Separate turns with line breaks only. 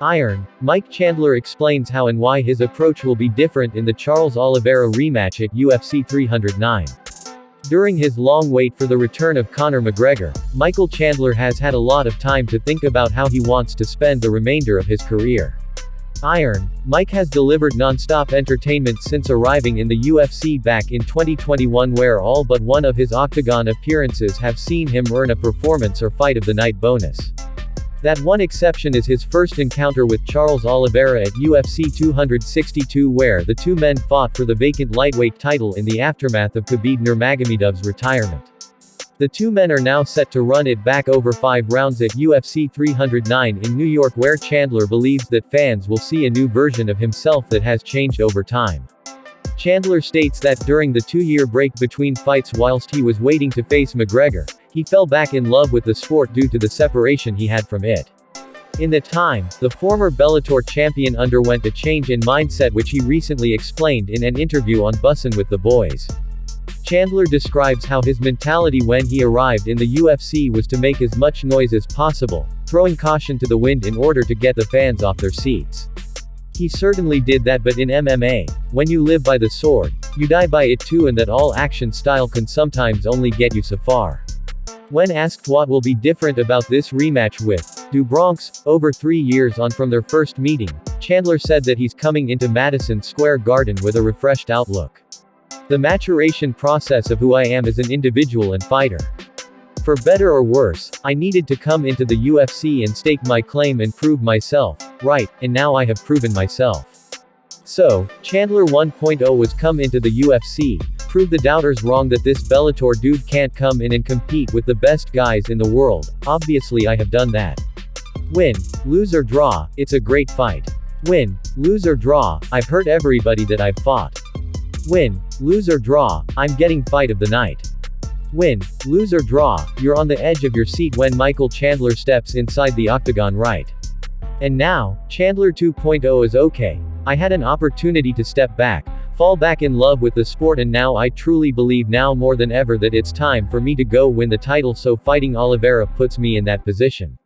Iron, Mike Chandler explains how and why his approach will be different in the Charles Oliveira rematch at UFC 309. During his long wait for the return of Conor McGregor, Michael Chandler has had a lot of time to think about how he wants to spend the remainder of his career. Iron, Mike has delivered non-stop entertainment since arriving in the UFC back in 2021, where all but one of his Octagon appearances have seen him earn a performance or fight of the night bonus. That one exception is his first encounter with Charles Oliveira at UFC 262, where the two men fought for the vacant lightweight title in the aftermath of Khabib Nurmagomedov's retirement. The two men are now set to run it back over 5 rounds at UFC 309 in New York, where Chandler believes that fans will see a new version of himself that has changed over time. Chandler states that during the 2-year break between fights whilst he was waiting to face McGregor, he fell back in love with the sport due to the separation he had from it. In that time, the former Bellator champion underwent a change in mindset, which he recently explained in an interview on Bussin' with the Boys. Chandler describes how his mentality when he arrived in the UFC was to make as much noise as possible, throwing caution to the wind in order to get the fans off their seats. He certainly did that, but in MMA, when you live by the sword, you die by it too, and that all action style can sometimes only get you so far. When asked what will be different about this rematch with Do Bronx, over 3 years on from their first meeting, Chandler said that he's coming into Madison Square Garden with a refreshed outlook. The maturation process of who I am as an individual and fighter. For better or worse, I needed to come into the UFC and stake my claim and prove myself, right, and now I have proven myself. So, Chandler 1.0 was come into the UFC, prove the doubters wrong that this Bellator dude can't come in and compete with the best guys in the world. Obviously I have done that. Win, lose or draw, it's a great fight. Win, lose or draw, I've hurt everybody that I've fought. Win, lose or draw, I'm getting fight of the night. Win, lose or draw, you're on the edge of your seat when Michael Chandler steps inside the octagon, right? And now, Chandler 2.0 is okay. I had an opportunity to step back, fall back in love with the sport, and now I truly believe now more than ever that it's time for me to go win the title, so fighting Oliveira puts me in that position.